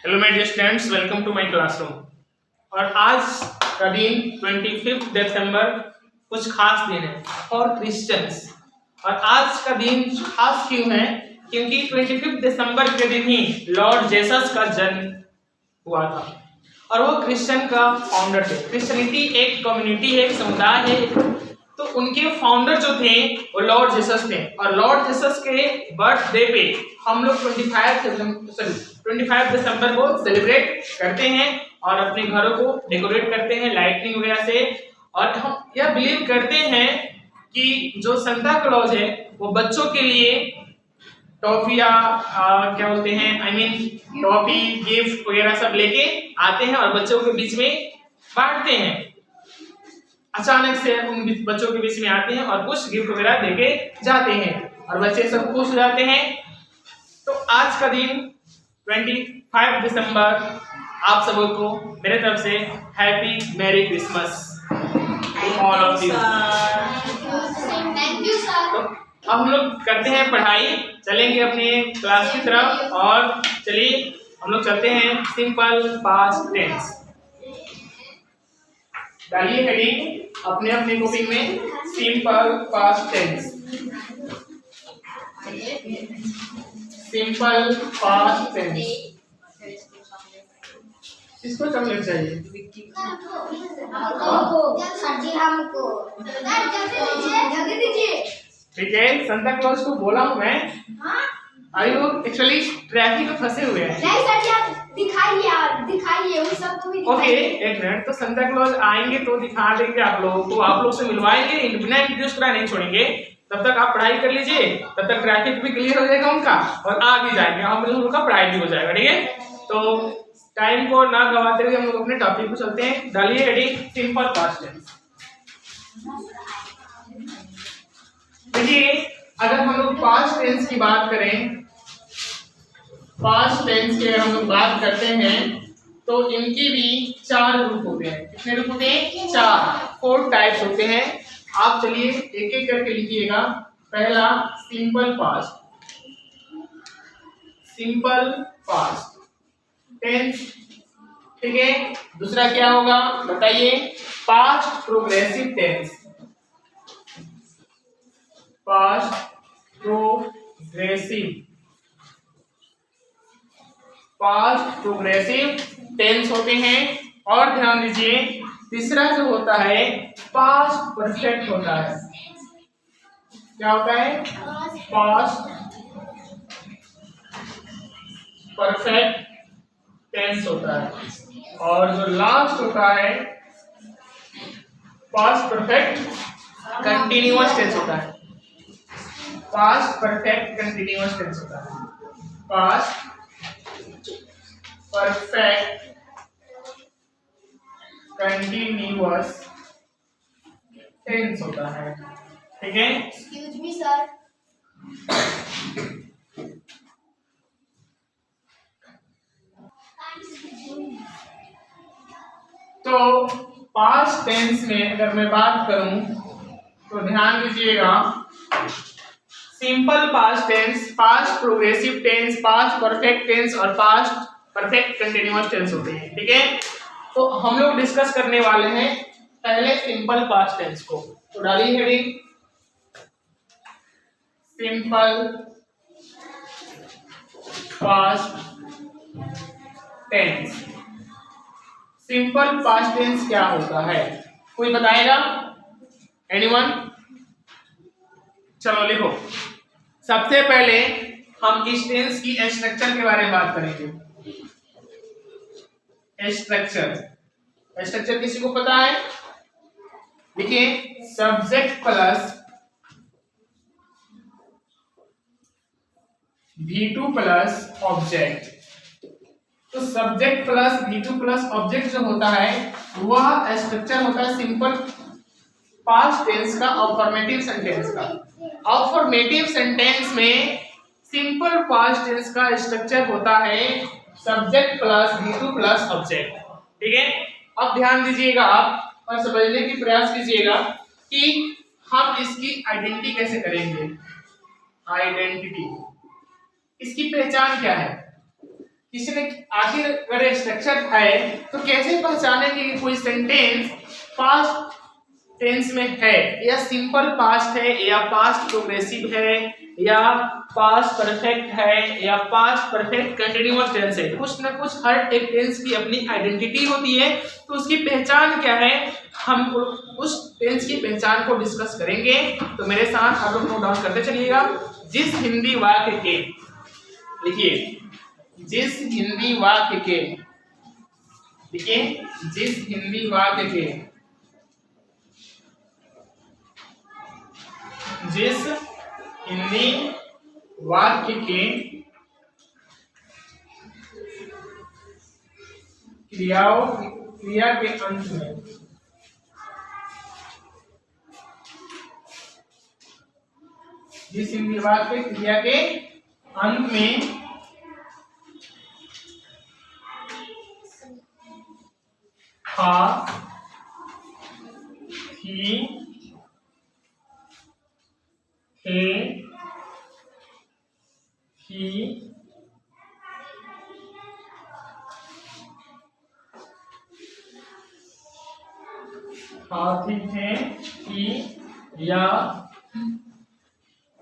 Hello my dear students, welcome to my classroom. और आज का दिन 25 दिसंबर कुछ खास दिन है और क्रिश्चियंस। और आज का दिन खास क्यों है? क्योंकि 25 दिसंबर के दिन ही लॉर्ड जेसस का जन्म हुआ था और वो क्रिश्चियन का फाउंडर थे। क्रिश्चियनिटी एक कम्युनिटी है, एक समुदाय है, तो उनके फाउंडर जो थे वो लॉर्ड जेसस थे। और लॉर्ड जेसस के बर्थडे पे हम लोग 25 दिसंबर को सेलिब्रेट करते हैं और अपने घरों को डेकोरेट करते हैं लाइटनिंग वगैरह से। और हम यह बिलीव करते हैं कि जो संता क्लॉज है वो बच्चों के लिए टॉफिया क्या बोलते हैं टॉफी गिफ्ट वगैरह सब लेके आते हैं और बच्चों के बीच में बांटते हैं। अचानक से उन बच्चों के बीच में आते हैं और कुछ गिफ्ट वगैरह देके जाते हैं और बच्चे सब खुश हो जाते हैं। तो आज का दिन 25 दिसंबर आप सबको मेरे तरफ से happy merry Christmas to all of you. Thank you sir. तो अब हम लोग करते हैं पढ़ाई, चलेंगे अपने क्लास की तरफ। और चलिए हम लोग चलते हैं सिंपल पास्ट टेंस। डालिए हेडिंग अपने अपने कॉपी में, simple past tense. Simple past tense. किसको चॉकलेट चाहिए? हमको जल्दी दीजिए। ठीक है, संता क्लॉज को बोला हूँ मैं। आई लोग एक्चुअली ट्रैफिक में फंसे हुए हैं। नहीं सर जी, आप दिखाइए यार, दिखाइए उन सबको भी ओके, दिखाइए। एक मिनट। तो संता क्लॉज आएंगे तो दिखा देंगे आप लोगों को, आप लोग से मिलवाएंगे, बिना इंट्रोड्यूस करा नहीं छोड़ेंगे। तब तक आप पढ़ाई कर लीजिए, तब तक ट्रैफिक भी क्लियर हो जाएगा उनका और आ भी जाएंगे, हम लोगों का पढ़ाई भी हो जाएगा। ठीक है, तो टाइम को ना गवाते हुए हम लोग अपने टॉपिक पे चलते हैं। डालिए हेडिंग सिंपल पास्ट टेंस। देखिए, अगर हम लोग पास्ट टेंस की बात करें, पास्ट टेंस की अगर हम लोग बात करते हैं तो इनके भी 4 रूप होते हैं। कितने रूप होते हैं? 4 टाइप्स होते हैं। आप चलिए एक एक करके लिखिएगा। पहला simple past, simple past tense. ठीक है, दूसरा क्या होगा बताइए? Past progressive tense, past progressive, past progressive tense होते हैं। और ध्यान दीजिए, तीसरा जो होता है पास्ट परफेक्ट होता है। क्या होता है? पास्ट परफेक्ट टेंस होता है। और जो लास्ट होता है पास्ट परफेक्ट कंटिन्यूअस टेंस होता है। पास्ट परफेक्ट कंटिन्यूअस टेंस होता है। पास्ट परफेक्ट कंटिन्यूअस टेंस होता है। ठीक है, एक्सक्यूज मी सर। तो पास्ट टेंस में अगर मैं बात करूं तो ध्यान दीजिएगा, simple past tense, past progressive tense, past perfect tense और पास्ट परफेक्ट कंटिन्यूअस टेंस होते हैं। ठीक है, तो हम लोग डिस्कस करने वाले हैं पहले सिंपल पास्ट टेंस को। तो डालिए heading simple past tense. Simple past tense क्या होता है? कोई बताएगा? एनीवन? चलो लिखो। सबसे पहले हम इस टेंस की स्ट्रक्चर के बारे में बात करेंगे। स्ट्रक्चर, स्ट्रक्चर किसी को पता है? देखिए, subject plus V2 plus object. तो subject plus V2 plus object जो होता है वह स्ट्रक्चर होता है सिंपल पास्ट टेंस का, अफर्मेटिव सेंटेंस का। अफर्मेटिव सेंटेंस में सिंपल पास्ट टेंस का स्ट्रक्चर होता है subject plus V2 plus object. ठीक है, अब ध्यान दीजिएगा आप और समझने की प्रयास कीजिएगा कि हम इसकी आइडेंटिटी कैसे करेंगे। आइडेंटिटी, इसकी पहचान क्या है? किसी ने आखिर अगर स्ट्रक्चर है तो कैसे पहचानेंगे कि कोई सेंटेंस पास्ट टेंस में है या सिंपल पास्ट है या पास्ट प्रोग्रेसिव है या पास्ट परफेक्ट है या पास्ट परफेक्ट कंटीन्यूअस टेंस है। कुछ ना कुछ हर एक टेंस की अपनी आइडेंटिटी होती है, तो उसकी पहचान क्या है, हम उस टेंस की पहचान को डिस्कस करेंगे। तो मेरे साथ आप लोग नोट डाउन करते चलिएगा। जिस हिंदी वाक्य के, लिखिए, जिस हिंदी वाक्य के, देखिए, जिस हिंदी वाक्य के, जिस हिंदी वाक्य के क्रिया के अंत में जिस हिंदी वाक्य क्रिया के अंत में था, थी, थे, थी, थे, थी या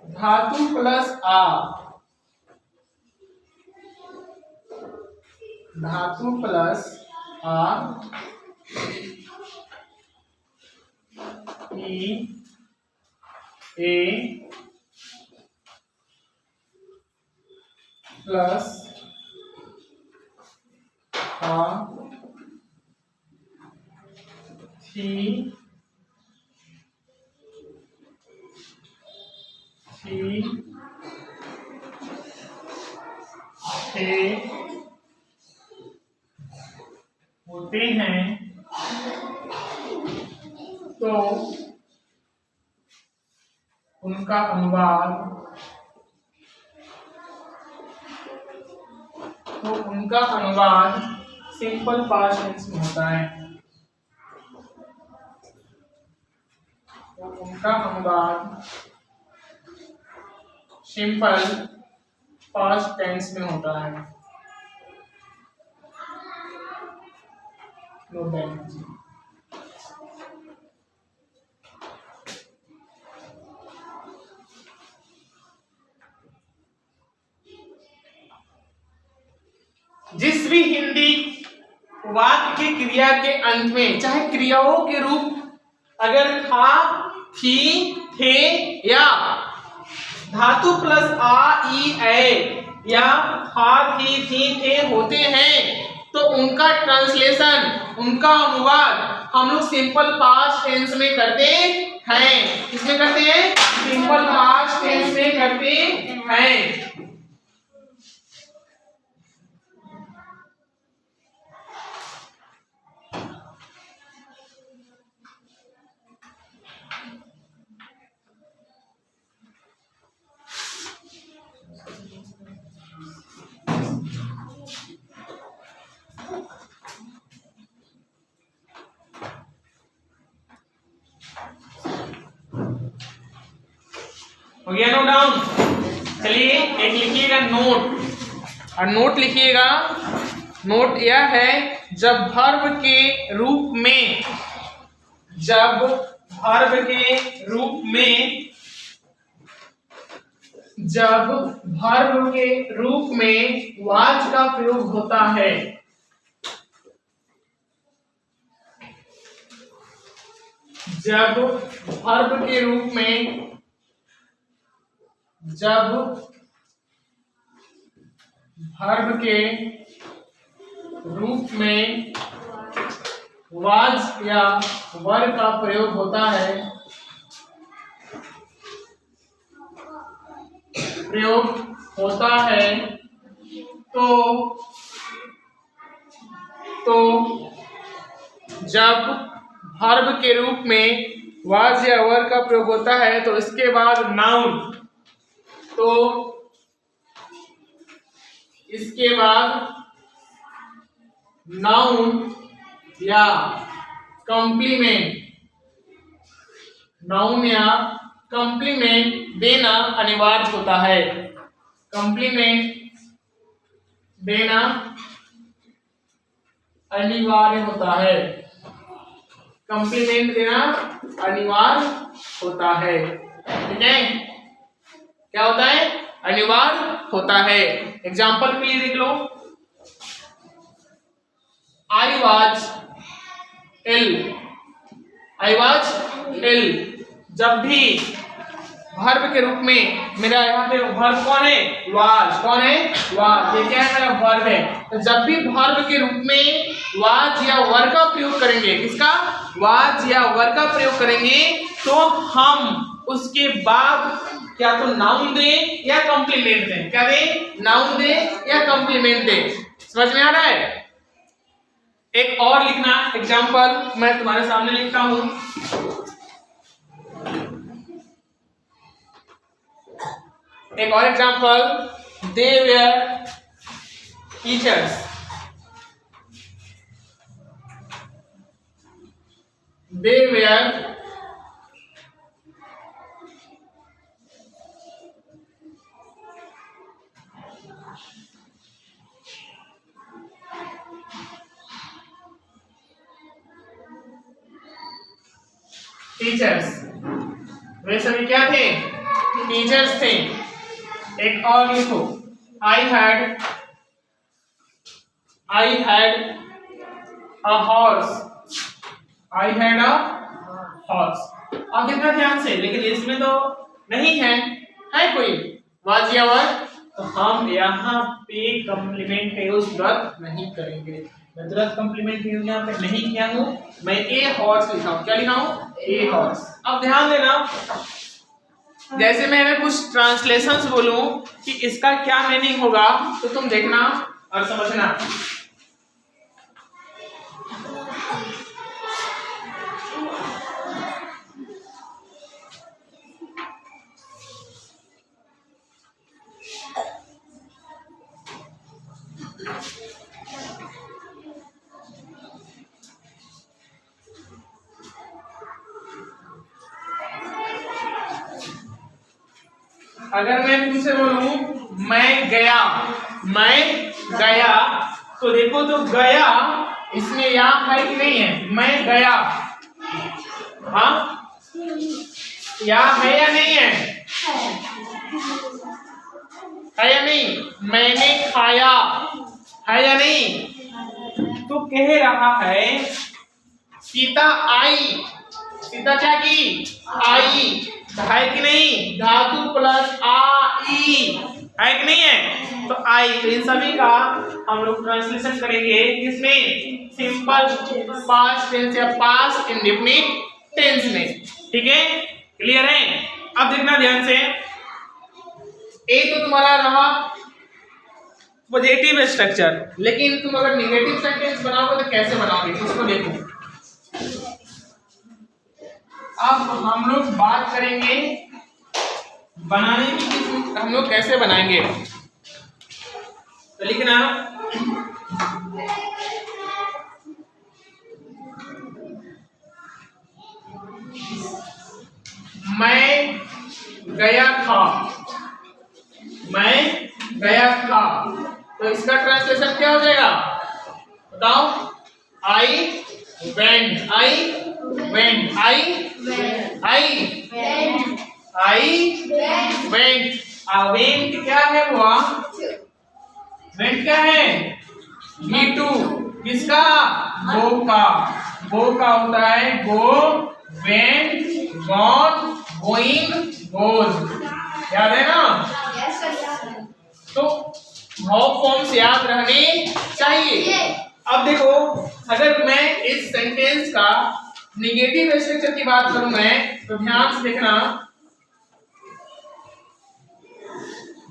धातु प्लस आ, धातु प्लस आ, ई, ए प्लस आ, थी, थी, थे होते हैं, तो उनका अनुवाद सिंपल पास्ट टेंस में होता है। तो उनका अनुवाद सिंपल पास्ट टेंस में होता है। नोट डाउन कीजिए। जिस भी हिंदी वाक्य की क्रिया के अंत में, चाहे क्रियाओं के रूप अगर था, थी, थे या धातु प्लस आ, ई, ए या था, थी, थे होते हैं, तो उनका ट्रांसलेशन, उनका अनुवाद हम लोग सिंपल पास्ट टेंस में करते हैं। किसमें करते हैं? सिंपल पास्ट टेंस में करते हैं। हो गया नोट डाउन? चलिए एक लिखिएगा नोट, और नोट लिखिएगा। नोट यह है, जब वर्ब के रूप में, जब वर्ब के रूप में, जब वर्ब के रूप में वाज का प्रयोग होता है, जब वर्ब के रूप में, जब वर्ब के रूप में वाज या वर का प्रयोग होता है, तो जब वर्ब के रूप में वाज या वर का प्रयोग होता है, तो इसके बाद नाउन, तो इसके बाद नाउन या कॉम्प्लीमेंट, नाउन या कॉम्प्लीमेंट देना अनिवार्य होता है। कॉम्प्लीमेंट देना अनिवार्य होता है। कॉम्प्लीमेंट देना अनिवार्य होता है। ठीक है, क्या होता है? अनिवार्य होता है। एग्जाम्पल के लिए देख लो, I was ill, I was ill. जब भी वर्ब के रूप में, मेरा यहाँ पे वर्ब कौन है? वाज। कौन है? वाज। ये क्या है? मेरा वर्ब है। तो जब भी वर्ब के रूप में वाज या वर का प्रयोग करेंगे, किसका? वाज या वर का प्रयोग करेंगे, तो हम उसके बाद क्या तो नाउन दें या कॉम्प्लीमेंट दें। क्या दें? नाउन दें या कॉम्प्लीमेंट दें। समझ में आ रहा है? एक और लिखना एग्जाम्पल, मैं तुम्हारे सामने लिखता हूं। एक और example, they were teachers. They were teachers. वे सभी क्या थे? टीचर्स थे। एक और लिखो, I had a horse. I had a horse. अब देखना ध्यान से, लेकिन इसमें तो नहीं है, है कोई वाज या वर, तो हम यहाँ पे कॉम्प्लीमेंट यूज तुरंत नहीं करेंगे। मैं तुरंत कॉम्प्लीमेंट यूज यहाँ पे नहीं किया हूँ, मैं ए हॉर्स लिखा हूँ। क्या लिखा हूँ? A horse. अब ध्यान देना, जैसे मैं अगर कुछ ट्रांसलेशंस बोलूं कि इसका क्या मीनिंग होगा, तो तुम देखना और समझना। अगर मैं तुमसे बोलूं मैं गया, तो देखो तो गया इसमें या है कि नहीं है? मैं गया, हाँ या है या नहीं है? है या नहीं? मैंने खाया, है या नहीं? तो कह रहा है सीता आई। सीता क्या की? आई। है कि नहीं? धातु प्लस आई, है कि नहीं है? तो आई, तो इन सभी का हम लोग ट्रांसलेशन करेंगे किसमें? सिंपल पास्ट टेंस या पास्ट इंडेफिनिट टेंस में। ठीक है, क्लियर है? अब देखना ध्यान से, ए तो तुम्हारा रहा पॉजिटिव स्ट्रक्चर, लेकिन तुम अगर नेगेटिव सेंटेंस बनाओगे तो कैसे बनाओगे उसको देखो। अब हम लोग बात करेंगे बनाने की, हम लोग कैसे बनाएंगे। तो लिखना मैं गया था, मैं गया था, तो इसका ट्रांसलेशन क्या हो जाएगा बताओ? I went, I went, I went. Went क्या है हुआ? वेंट क्या है? V2 किसका? गो का। गो का होता है गो, वेंट, गॉन, गोइंग, गोज। याद है ना? तो वर्ब फॉर्म्स याद रहने चाहिए। अब देखो, अगर मैं इस सेंटेंस का नेगेटिव स्ट्रक्चर की बात करूं मैं, तो ध्यान से देखना,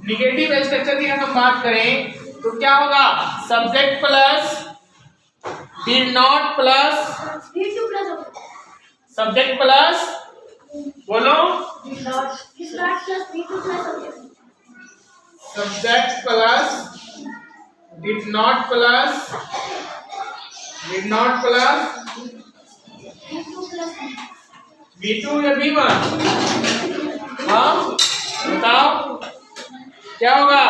नेगेटिव स्ट्रक्चर की अगर हम बात करें तो क्या होगा? Subject plus did not plus subject plus, बोलो, subject plus did not plus V2 या V1? हाँ बताओ क्या होगा?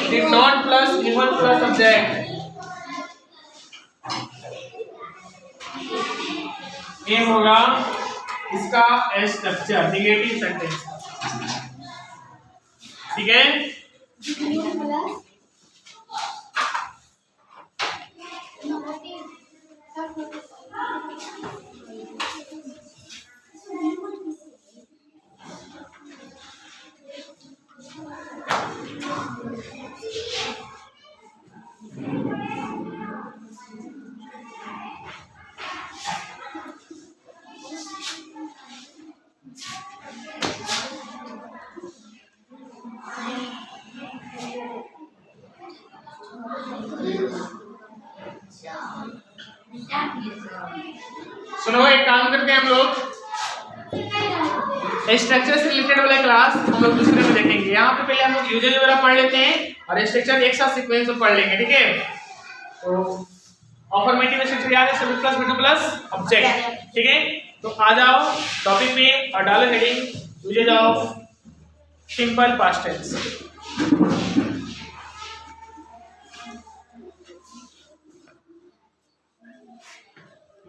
Did not plus even plus object. ये होगा इसका स्ट्रक्चर निगेटिव सेंटेंस, ठीक है। सुनो, एक काम करते हैं हम लोग, स्ट्रक्चर से रिलेटेड वाला क्लास हम लोग दूसरे में देखेंगे। यहाँ पे पहले हम लोग यूजेज वगैरह पढ़ लेते हैं और स्ट्रक्चर एक साथ सीक्वेंस में पढ़ लेंगे, ठीक है। तो अफर्मेटिव स्ट्रक्चर याद है, subject plus verb plus object, ठीक है। तो आ जाओ टॉपिक में और डालो heading usage of simple past tense.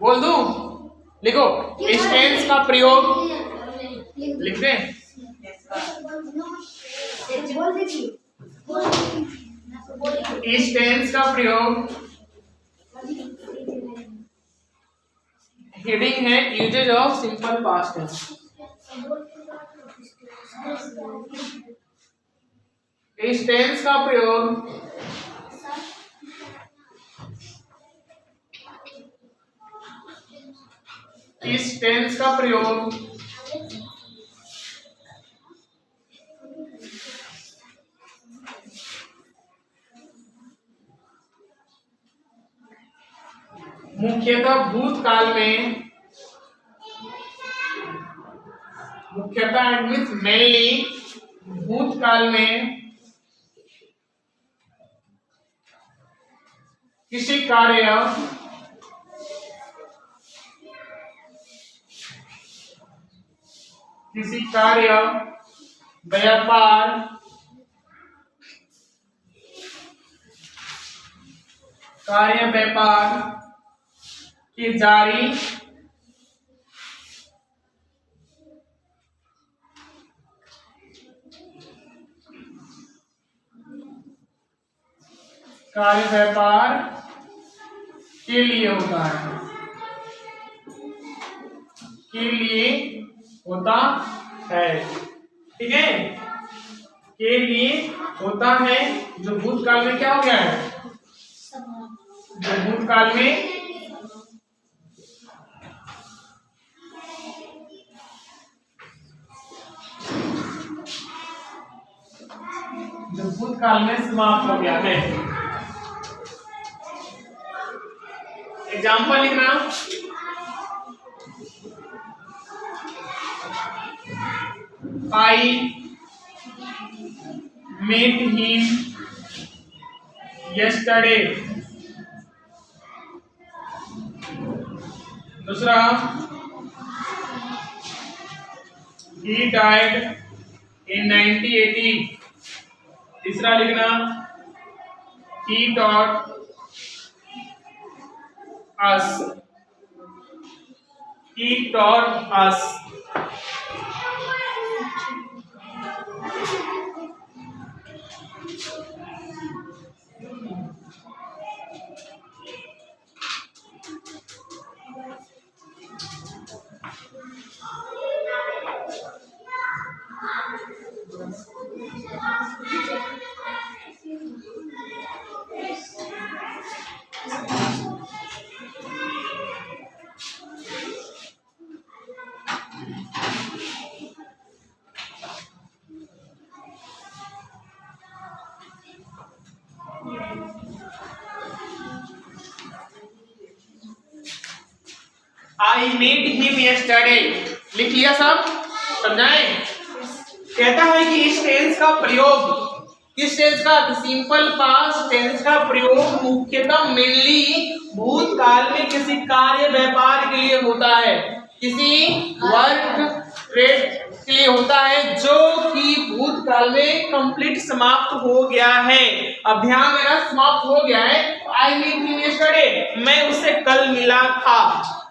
बोल दूं, लिखो, इस टेंस का प्रयोग लिख दें। इस टेंस का प्रयोग, हेडिंग है usage of simple past tense. इस टेंस का प्रयोग इस टेंस का प्रयोग मुख्यतः भूतकाल में, मुख्यतः मीन्स मेनली भूतकाल में किसी कार्य व्यापार की जारी कार्य व्यापार के लिए होता है, के लिए होता है, ठीक है। के लिए होता है, जो भूतकाल में क्या हो गया है, जो भूतकाल में समाप्त हो गया है। एग्जाम्पल लिखना, I met him yesterday। दूसरा, he died in 1980। तीसरा लिखना, he taught us, he taught us। I met him yesterday, लिख लिया सब, समझाएं। कहता है कि इस टेंस का प्रयोग, किस टेंस का, सिंपल पास्ट टेंस का प्रयोग मुख्यतः मेनली भूतकाल में किसी कार्य व्यापार के लिए होता है, किसी वर्क ट्रेड के लिए होता है, जो कि भूतकाल साल में कंप्लीट समाप्त हो गया है। अभियान मेरा समाप्त हो गया है। आई मीट हिम यस्टरडे, मैं उससे कल मिला था।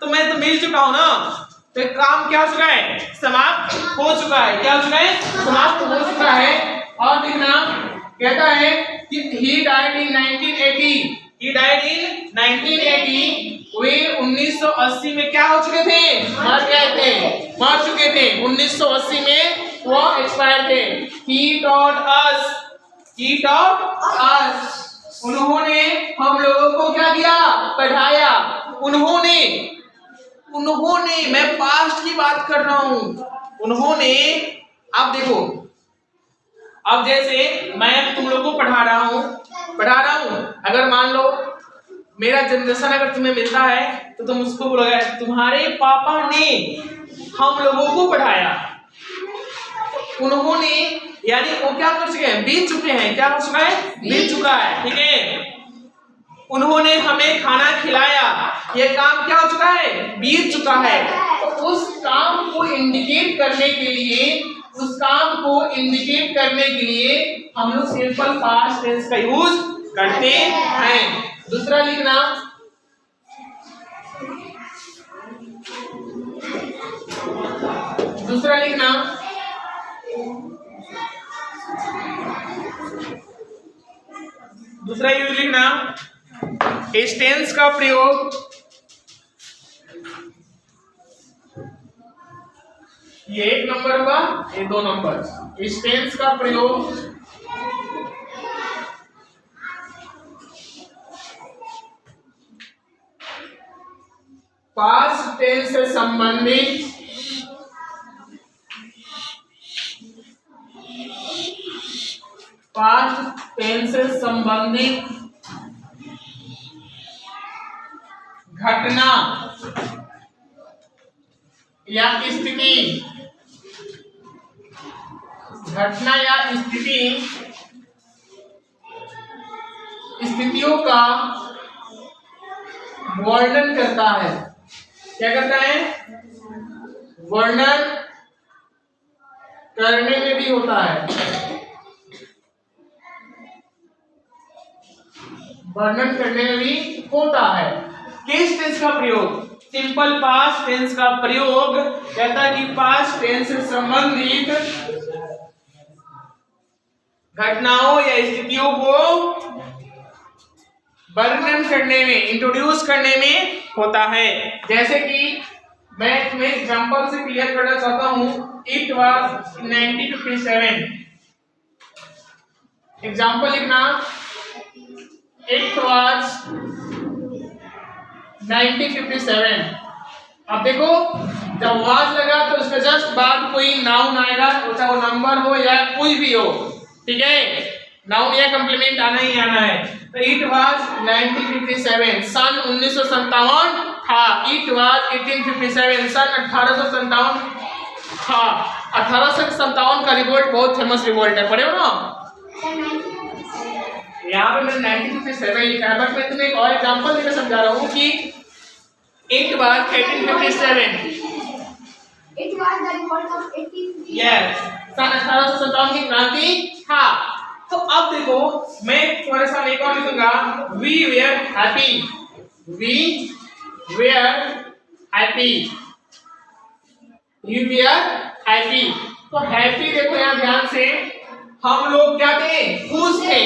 तो मैं तो मिल चुका हूं ना, तो एक काम क्या हो चुका है, समाप्त हो चुका है। क्या हो चुका है, समाप्त हो चुका है। और देखना कहता है कि he died in 1980, he died in 1980। वे 1980 में क्या हो चुके थे, मर गए थे, मर चुके थे। 1980 में वो एक्सपायर थे। he taught us, उन्होंने हम लोगों को क्या किया, पढ़ाया। उन्होंने मैं पास्ट की बात कर रहा हूं। उन्होंने, अब देखो, अब जैसे मैं तुम लोगों को पढ़ा रहा हूं। अगर मान लो मेरा जनरेशन अगर तुम्हें मिलता है तो तुम उसको बोलोगे तुम्हारे पापा ने हम लोगों को पढ़ाया। उन्होंने यानी वो क्या कर चुके हैं, बीत चुके हैं। क्या हो चुका है, बीत चुका है। ठीक है, उन्होंने हमें खाना खिलाया। ये काम क्या हो चुका है, बीत चुका है। तो उस काम को इंडिकेट करने के लिए हम लोग सिंपल पास्ट टेंस का यूज करते हैं। दूसरा लिखना, दूसरा यूज लिखना, इस टेंस का प्रयोग ये 1 नंबर होगा, ये 2 नंबर। इस टेंस का प्रयोग पास्ट टेंस से संबंधित घटना या स्थितियों का वर्णन करता है। क्या करता है, वर्णन करने में भी होता है। किस टेंस का प्रयोग, सिंपल पास्ट टेंस का प्रयोग कहता है कि पास्ट टेंस से संबंधित घटनाओं या स्थितियों को वर्णन करने में, इंट्रोड्यूस करने में होता है। जैसे कि मैं तुम्हें एग्जांपल से क्लियर करना चाहता हूं। It was 1957। एग्जांपल लिखना, इट वाज 1957। अब देखो जब वाज लगा तो उसके जस्ट बाद कोई नाउन आएगा, चाहे वो नंबर हो या कोई भी हो। ठीक है, नाउन या कॉम्प्लीमेंट आना ही आना है। तो इट वाज 1957, सन 1957 था। इट वाज 1857, सन 1857 था। 1857 का रिवोल्ट बहुत फेमस रिवोल्ट है, पढ़े हो ना। यहाँ पे मैंने 1957 लिखा है, बट मैं तुम्हें एक और एग्जांपल देकर समझा रहा हूँ कि it was 1857। It was the revolt of 1857. Yes, सन 1857 की क्रांति था। तो अब देखो मैं तुम्हारे सामने एक और लिखूंगा, we were happy. You were happy. तो हैप्पी देखो यहाँ ध्यान से, हम लोग क्या थे, खुश थे।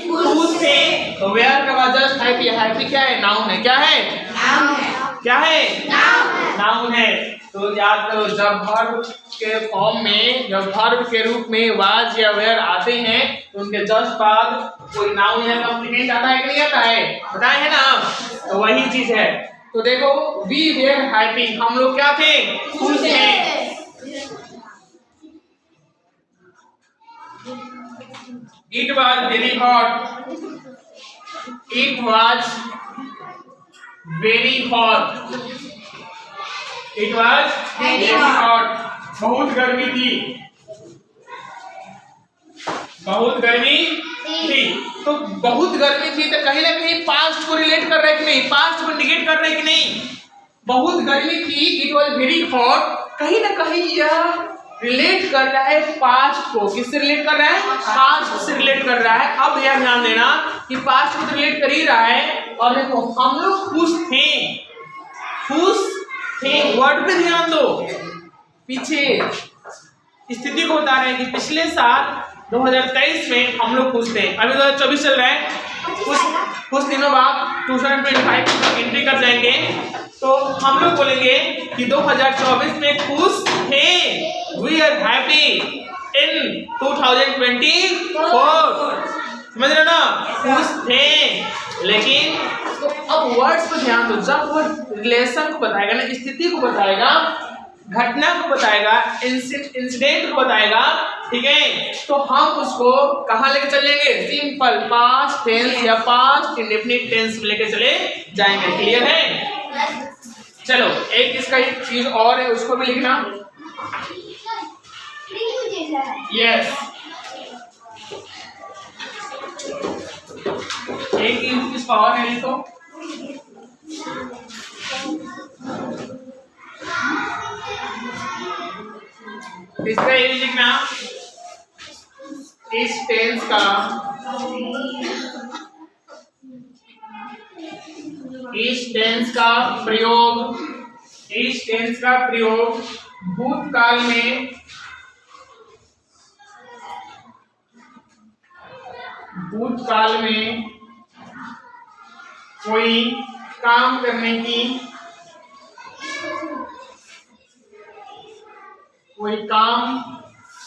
खुश थे। तो वेयर का बाद जस्ट हैप्पी। हैप्पी क्या है, नाउन है। क्या है, क्या है, नाउन है। तो याद करो, जब वर्ब के फॉर्म में, जब वर्ब के रूप में वाज या वेयर आते हैं तो उनके जस्ट बाद कोई नाउन या कॉम्प्लीमेंट आता है कि नहीं आता है, बताए है ना। तो वही चीज है। तो देखो वी वेयर हैप्पी, हम लोग क्या थे, खुश थे। It was very hot. It was very hot. It was very hot. बहुत गर्मी थी। बहुत गर्मी थी। तो बहुत गर्मी थी तो कहीं ना कहीं पास्ट को रिलेट कर रहे कि नहीं, पास्ट को इंडिकेट कर रहे कि नहीं। बहुत गर्मी थी, इट वाज वेरी हॉट, कहीं ना कहीं यह रिलेट कर रहा है पास्ट को। किससे रिलेट कर रहा है? पास्ट से रिलेट कर रहा है। अब यह ध्यान देना कि पास्ट को रिलेट कर ही रहा है। और देखो हम लोग खुश थे, खुश थे वर्ड पे ध्यान दो। पीछे स्थिति को बता रहे हैं कि पिछले साल 2023 में हम लोग खुश थे। अभी 2024 चल रहा है, कुछ दिनों बाद 2025 एंट्री कर जाएंगे, तो हम लोग बोलेंगे कि 2024 में खुश थे। We are happy in 2024। समझ रहे ना? खुश थे। लेकिन तो अब वर्ड्स पर ध्यान दो। जब वो रिलेशन को बताएगा ना, स्थिति को बताएगा, घटना को बताएगा, इंसिडेंट को बताएगा, ठीक है, तो हम उसको कहाँ लेके चलेंगे? सिंपल पास्ट टेंस या पास्ट इंडेफिनिट टेंस में लेके चले जाएंगे। क्लियर है? चलो एक इसका एक चीज और है, उसको भी लिखना। यस, एक इसका और है, लिखो। इसका ये लिखना, इस टेंस का प्रयोग भूतकाल में कोई काम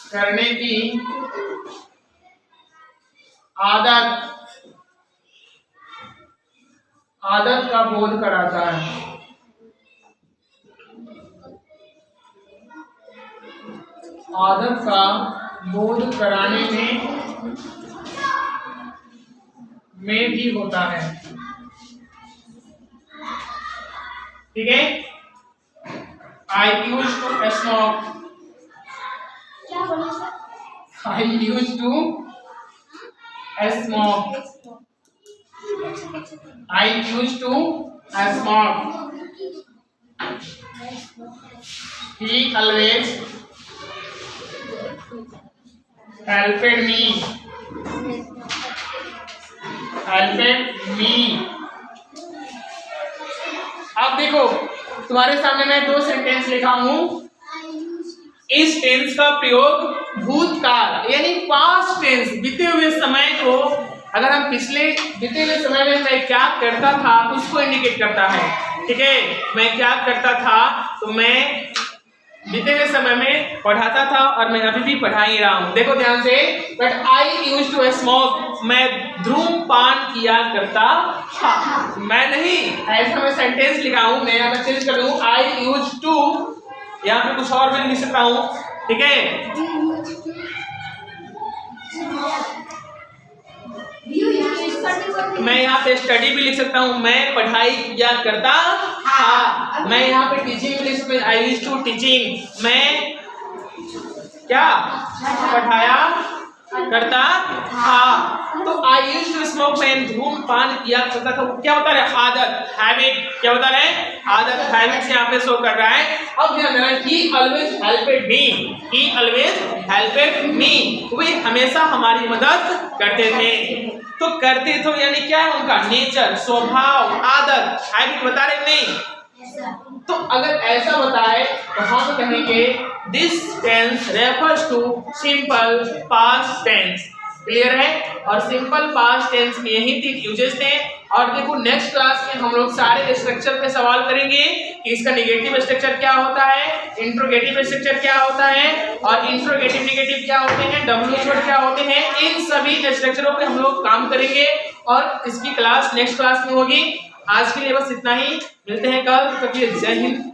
करने की आदत का बोध कराता है। आदत का बोध कराने में भी होता है। ठीक है? I used to smoke. क्या बोला sir? I used to smoke. I used to smoke. He always helped me. अब देखो तुम्हारे सामने मैं दो सेंटेंस लिखा हूं। इस टेंस का प्रयोग भूतकाल यानी पास्ट टेंस, बीते हुए समय को, अगर हम पिछले बीते हुए समय में मैं क्या करता था उसको इंडिकेट करता है। ठीक है, मैं क्या करता था तो मैं बीते हुए समय में पढ़ाता था और मैं अभी भी पढ़ा ही रहा हूँ। देखो ध्यान से, but I used to smoke, मैं धूम्रपान किया करता था। मैं नहीं, ऐसा मैं सेंटेंस लिखा हूँ, मैं यहाँ पर चेंज कर दूँ, आई यूज्ड टू, यहाँ पे कुछ और भी लिख सकता हूँ। ठीक है, मैं यहाँ पे स्टडी भी लिख सकता हूँ, मैं पढ़ाई किया करता था। मैं यहाँ पे टीचिंग भी लिख सकता हूँ, आई यूज्ड टू टीचिंग, मैं क्या पढ़ाया करता था। तो आई यूज्ड टू स्मोक, मैं धूम्रपान किया करता था। क्या बता रहे हैं? आदत, हैबिट। क्या बता रहे हैं? आदत, हैबिट यहाँ पे शो कर रहा है। अब ध्यान देना, ही ऑलवेज हेल्पेड मी, ही ऑलवेज हेल्पेड मी, वे हमेशा हमारी मदद करते थे। तो करते थे यानी क्या है? उनका नेचर, स्वभाव, आदत, हैबिट बता रहे नहीं। तो अगर ऐसा बताए तो हम कहेंगे this tense refers to simple past tense. Clear है? और सिंपल पास्ट टेंस में यही 3 यूजेस थे। और देखो नेक्स्ट क्लास में हम लोग सारे स्ट्रक्चर पे सवाल करेंगे कि इसका नेगेटिव स्ट्रक्चर क्या होता है, इंट्रोगेटिव स्ट्रक्चर क्या होता है, और इंट्रोगेटिव नेगेटिव क्या होते हैं, डब्ल्यूएच वर्ड क्या होते हैं। इन सभी स्ट्रक्चरों पे हम लोग काम करेंगे और इसकी क्लास नेक्स्ट क्लास में होगी। आज के लिए बस इतना ही, मिलते हैं कल। तब तक के लिए जय हिंद।